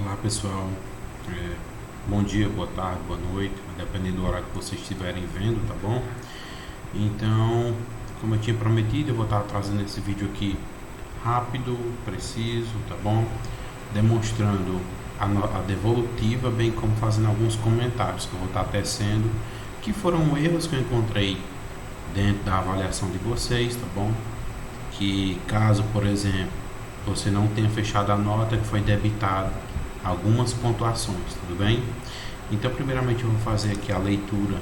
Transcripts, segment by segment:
Olá pessoal, É, bom dia, boa tarde, boa noite, dependendo do horário que vocês estiverem vendo, tá bom? Então, como eu tinha prometido, eu vou estar trazendo esse vídeo aqui rápido, preciso, tá bom? Demonstrando a devolutiva, bem como fazendo alguns comentários que eu vou estar tecendo, que foram erros que eu encontrei dentro da avaliação de vocês, tá bom? Que caso, por exemplo, você não tenha fechado a nota, que foi debitado algumas pontuações, tudo bem? Então, primeiramente, eu vou fazer aqui a leitura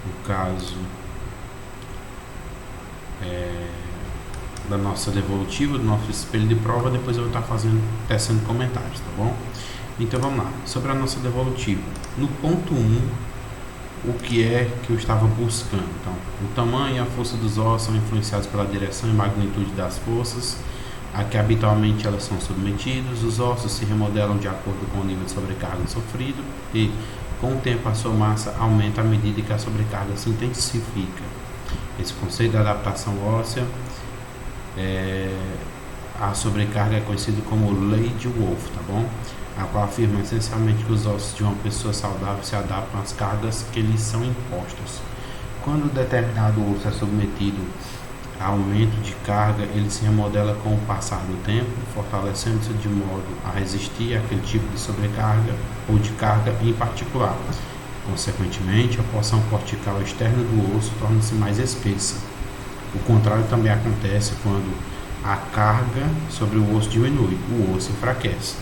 no caso, da nossa devolutiva, do nosso espelho de prova. Depois eu vou estar tecendo comentários, tá bom? Então, vamos lá. Sobre a nossa devolutiva, no ponto 1, o que é que eu estava buscando? Então, o tamanho e a força dos ossos são influenciados pela direção e magnitude das forças a que habitualmente elas são submetidas. Os ossos se remodelam de acordo com o nível de sobrecarga sofrido e, com o tempo, a sua massa aumenta à medida que a sobrecarga se intensifica. Esse conceito de adaptação óssea, a sobrecarga é conhecido como lei de Wolff, tá bom? A qual afirma essencialmente que os ossos de uma pessoa saudável se adaptam às cargas que lhes são impostas. Quando determinado osso é submetido a aumento de carga, ele se remodela com o passar do tempo, fortalecendo-se de modo a resistir àquele tipo de sobrecarga ou de carga em particular. Consequentemente, a porção cortical externa do osso torna-se mais espessa. O contrário também acontece quando a carga sobre o osso diminui, o osso enfraquece,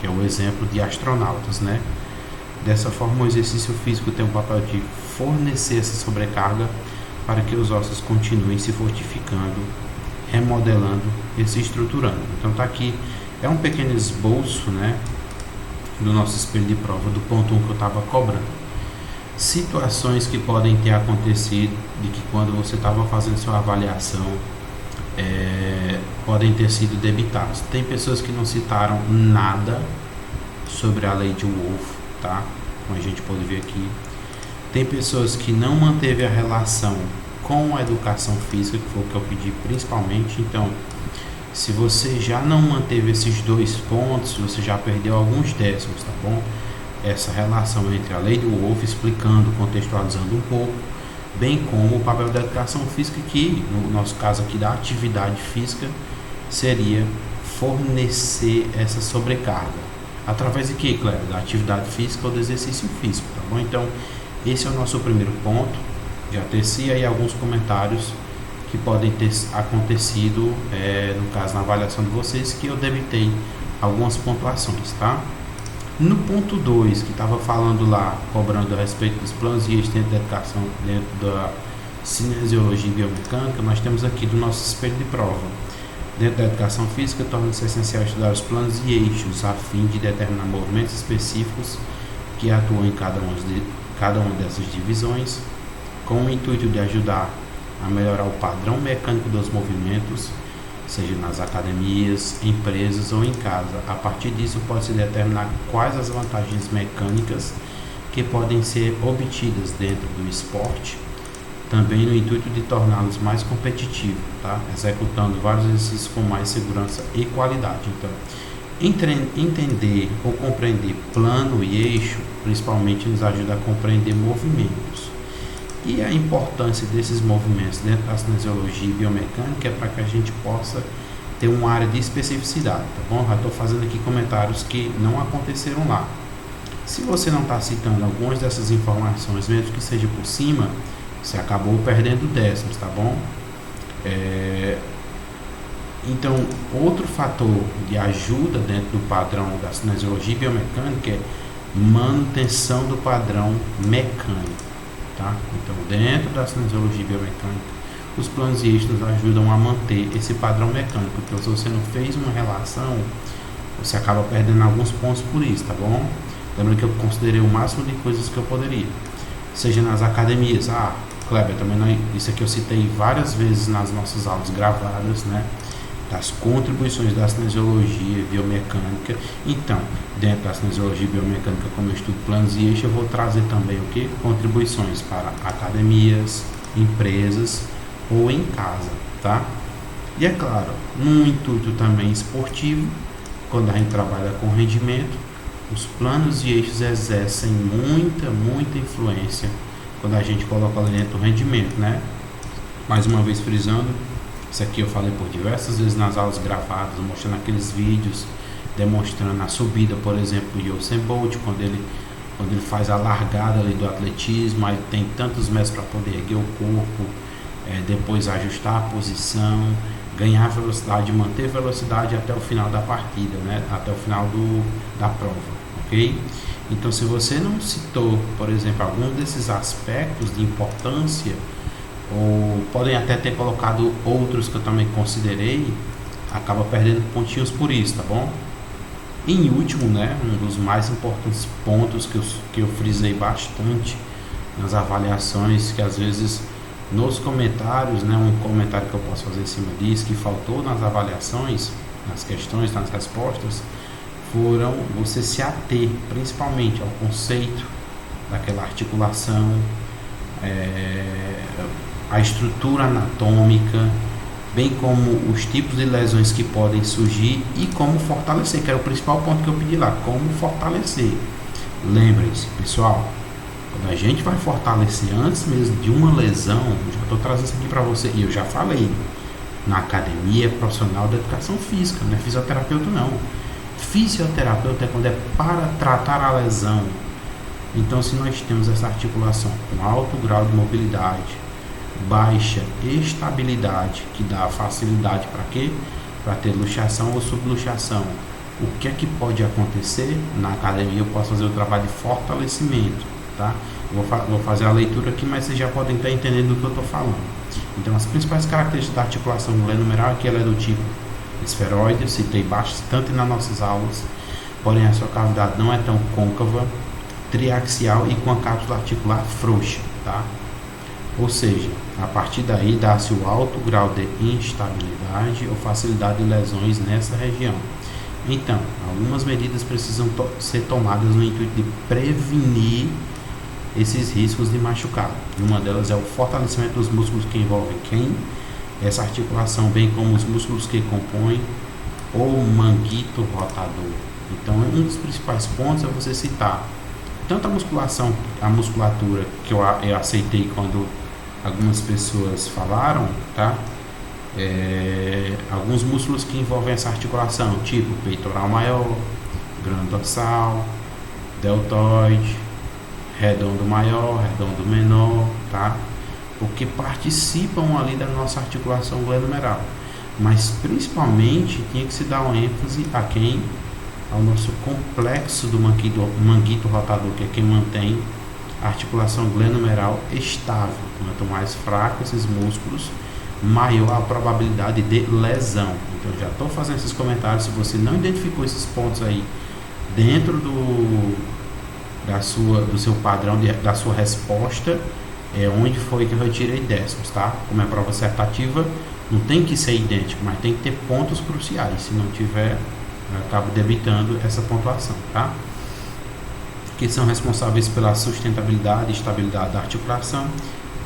que é o exemplo de astronautas, né? Dessa forma, o exercício físico tem o papel de fornecer essa sobrecarga para que os ossos continuem se fortificando, remodelando e se estruturando. Então tá aqui, é um pequeno esboço, né, do nosso espelho de prova, do ponto 1 que eu estava cobrando. Situações que podem ter acontecido de que quando você estava fazendo sua avaliação, podem ter sido debitadas. Tem pessoas que não citaram nada sobre a lei de Wolff, tá? Como a gente pode ver aqui. Tem pessoas que não manteve a relação com a educação física, que foi o que eu pedi principalmente. Então, se você já não manteve esses dois pontos, você já perdeu alguns décimos, tá bom? Essa relação entre a lei do Wolff, explicando, contextualizando um pouco, bem como o papel da educação física, que no nosso caso aqui da atividade física, seria fornecer essa sobrecarga. Através de quê, Cléber? Da atividade física ou do exercício físico, tá bom? Então, esse é o nosso primeiro ponto. Já teci aí alguns comentários que podem ter acontecido, no caso, na avaliação de vocês, que eu debitei algumas pontuações, tá? No ponto 2, que estava falando lá, cobrando a respeito dos planos e eixos dentro da educação, dentro da cinesiologia e biomecânica, nós temos aqui do nosso espelho de prova. Dentro da educação física, torna-se essencial estudar os planos e eixos a fim de determinar movimentos específicos que atuam em cada uma dessas divisões, com o intuito de ajudar a melhorar o padrão mecânico dos movimentos, seja nas academias, empresas ou em casa. A partir disso, pode-se determinar quais as vantagens mecânicas que podem ser obtidas dentro do esporte, também no intuito de torná-los mais competitivos, tá? Executando vários exercícios com mais segurança e qualidade. Então, entender ou compreender plano e eixo, principalmente, nos ajuda a compreender movimentos. E a importância desses movimentos dentro da cinesiologia e biomecânica é para que a gente possa ter uma área de especificidade, tá bom? Já estou fazendo aqui comentários que não aconteceram lá. Se você não está citando algumas dessas informações, mesmo que seja por cima, você acabou perdendo décimos, tá bom? Então, outro fator de ajuda dentro do padrão da cinesiologia e biomecânica é manutenção do padrão mecânico, tá? Então, dentro da cinesiologia e biomecânica, os planos e eixos nos ajudam a manter esse padrão mecânico, porque se você não fez uma relação, você acaba perdendo alguns pontos por isso, tá bom? Lembra que eu considerei o máximo de coisas que eu poderia, seja nas academias. Kleber, também não, isso aqui eu citei várias vezes nas nossas aulas gravadas, né? Das contribuições da cinesiologia e biomecânica. Então, dentro da cinesiologia e biomecânica, como eu estudo planos e eixos, eu vou trazer também o que? Contribuições para academias, empresas ou em casa, tá? E é claro, num intuito também esportivo, quando a gente trabalha com rendimento, os planos e eixos exercem muita influência quando a gente coloca ali dentro do rendimento, né? Mais uma vez frisando, isso aqui eu falei por diversas vezes nas aulas gravadas, mostrando aqueles vídeos, demonstrando a subida, por exemplo, do Usain Bolt, quando ele faz a largada ali do atletismo, aí tem tantos metros para poder erguer o corpo, depois ajustar a posição, ganhar velocidade, manter velocidade até o final da partida, né? Até o final da prova, ok? Então, se você não citou, por exemplo, algum desses aspectos de importância, ou podem até ter colocado outros que eu também considerei, acaba perdendo pontinhos por isso, tá bom? Em último, né, um dos mais importantes pontos que eu frisei bastante nas avaliações, que às vezes nos comentários, né, um comentário que eu posso fazer em cima disso, que faltou nas avaliações, nas questões, nas respostas, foram você se ater principalmente ao conceito daquela articulação, a estrutura anatômica, bem como os tipos de lesões que podem surgir e como fortalecer, que era o principal ponto que eu pedi lá, como fortalecer. Lembrem-se, pessoal, quando a gente vai fortalecer antes mesmo de uma lesão, eu já estou trazendo isso aqui para você, e eu já falei, na academia profissional da educação física, não é fisioterapeuta não. Fisioterapeuta é quando é para tratar a lesão. Então, se nós temos essa articulação com alto grau de mobilidade, baixa estabilidade, que dá facilidade para quê? Para ter luxação ou subluxação. O que é que pode acontecer? Na academia eu posso fazer o trabalho de fortalecimento, tá? Vou fazer a leitura aqui, mas vocês já podem estar entendendo do que eu estou falando. Então, as principais características da articulação glenohumeral é que ela é do tipo esferoide, eu citei bastante nas nossas aulas, porém a sua cavidade não é tão côncava, triaxial e com a cápsula articular frouxa, tá? Ou seja, a partir daí dá-se o alto grau de instabilidade ou facilidade de lesões nessa região. Então, algumas medidas precisam ser tomadas no intuito de prevenir esses riscos de machucado. Uma delas é o fortalecimento dos músculos que envolvem essa articulação, bem como os músculos que compõem o manguito rotador. Então, um dos principais pontos é você citar tanto a musculatura que eu aceitei quando algumas pessoas falaram, tá? Alguns músculos que envolvem essa articulação, tipo peitoral maior, grande dorsal, deltoide, redondo maior, redondo menor, tá? Porque participam ali da nossa articulação glenohumeral. Mas principalmente tinha que se dar uma ênfase a quem? Ao nosso complexo do manguito rotador, que é quem mantém a articulação glenohumeral estável. Quanto mais fraco esses músculos, maior a probabilidade de lesão. Então já estou fazendo esses comentários. Se você não identificou esses pontos aí dentro do seu padrão, da sua resposta, onde foi que eu retirei décimos, tá? Como é prova dissertativa, não tem que ser idêntico, mas tem que ter pontos cruciais. Se não tiver, eu acabo debitando essa pontuação, tá? Que são responsáveis pela sustentabilidade e estabilidade da articulação,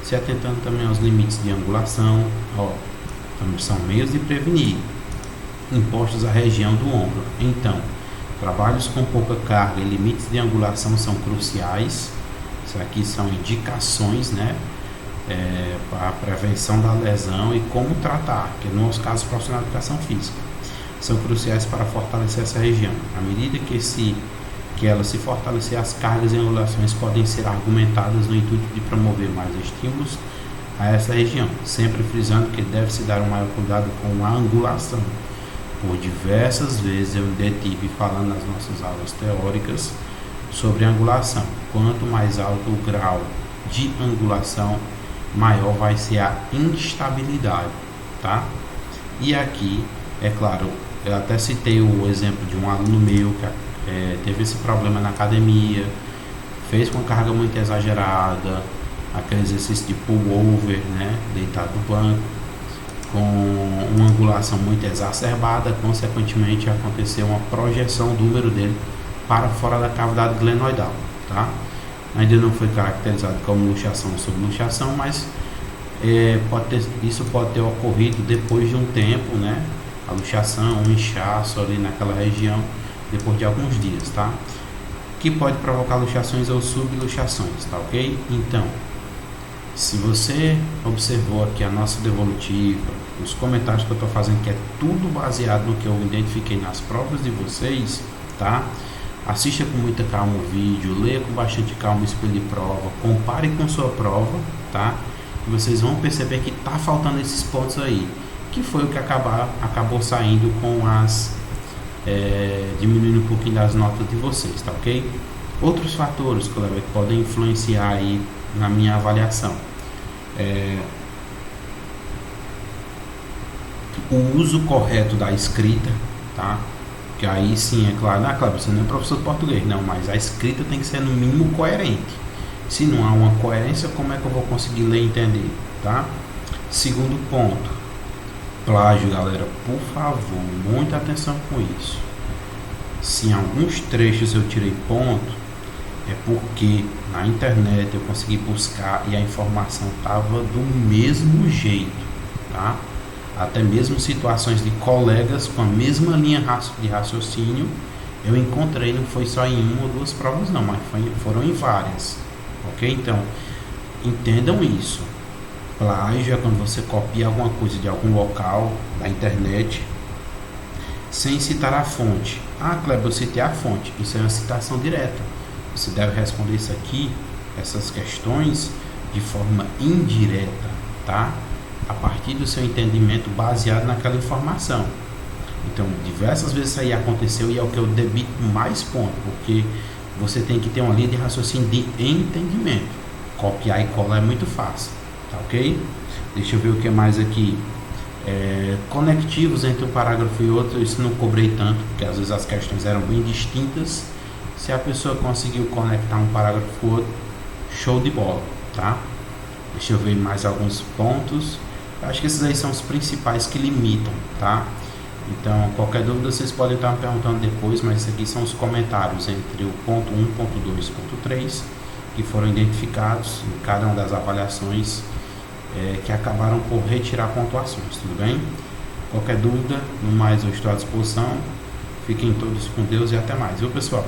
se atentando também aos limites de angulação. Então, são meios de prevenir impostos à região do ombro. Então, trabalhos com pouca carga e limites de angulação são cruciais. Isso aqui são indicações, né, para a prevenção da lesão e como tratar, que nos casos profissionais de educação física são cruciais para fortalecer essa região. À medida que ela se fortalecer, as cargas e angulações podem ser argumentadas no intuito de promover mais estímulos a essa região, sempre frisando que deve-se dar um maior cuidado com a angulação. Por diversas vezes eu me detive falando nas nossas aulas teóricas sobre angulação. Quanto mais alto o grau de angulação, maior vai ser a instabilidade, tá? E aqui, é claro, eu até citei o exemplo de um aluno meu que teve esse problema na academia, fez com carga muito exagerada, aquele exercício de pull-over, né, deitado no banco, com uma angulação muito exacerbada, consequentemente aconteceu uma projeção do úmero dele para fora da cavidade glenoidal, tá? Ainda não foi caracterizado como luxação ou subluxação, mas Isso pode ter ocorrido depois de um tempo, né? A luxação, um inchaço ali naquela região, depois de alguns dias, tá? Que pode provocar luxações ou subluxações, tá ok? Então, se você observou aqui a nossa devolutiva, os comentários que eu estou fazendo, que é tudo baseado no que eu identifiquei nas provas de vocês, tá? Assista com muita calma o vídeo, leia com bastante calma o espelho de prova, compare com sua prova, tá? E vocês vão perceber que tá faltando esses pontos aí, que foi o que acabou saindo com diminuindo um pouquinho das notas de vocês, tá ok? Outros fatores que podem influenciar aí na minha avaliação. O uso correto da escrita, tá? Que aí sim, é claro, claro, você não é professor de português, não, mas a escrita tem que ser no mínimo coerente. Se não há uma coerência, como é que eu vou conseguir ler e entender, tá? Segundo ponto, plágio, galera, por favor, muita atenção com isso. Se em alguns trechos eu tirei ponto, é porque na internet eu consegui buscar e a informação estava do mesmo jeito, tá? Até mesmo situações de colegas com a mesma linha de raciocínio eu encontrei, não foi só em uma ou duas provas não, mas foram em várias, ok? Então, entendam isso. Plágio é quando você copia alguma coisa de algum local da internet sem citar a fonte. Kleber, eu citei a fonte. Isso é uma citação direta. Você deve responder isso aqui, essas questões, de forma indireta, tá? A partir do seu entendimento baseado naquela informação. Então, diversas vezes isso aí aconteceu e é o que eu debito mais ponto, porque você tem que ter uma linha de raciocínio de entendimento. Copiar e colar é muito fácil, tá ok? Deixa eu ver o que mais aqui. Conectivos entre um parágrafo e outro, isso não cobrei tanto, porque às vezes as questões eram bem distintas. Se a pessoa conseguiu conectar um parágrafo com o outro, show de bola, tá? Deixa eu ver mais alguns pontos. Eu acho que esses aí são os principais que limitam, tá? Então, qualquer dúvida vocês podem estar me perguntando depois, mas esses aqui são os comentários entre o ponto 1, ponto 2 e ponto 3, que foram identificados em cada uma das avaliações que acabaram por retirar pontuações, tudo bem? Qualquer dúvida, no mais eu estou à disposição. Fiquem todos com Deus e até mais, viu pessoal?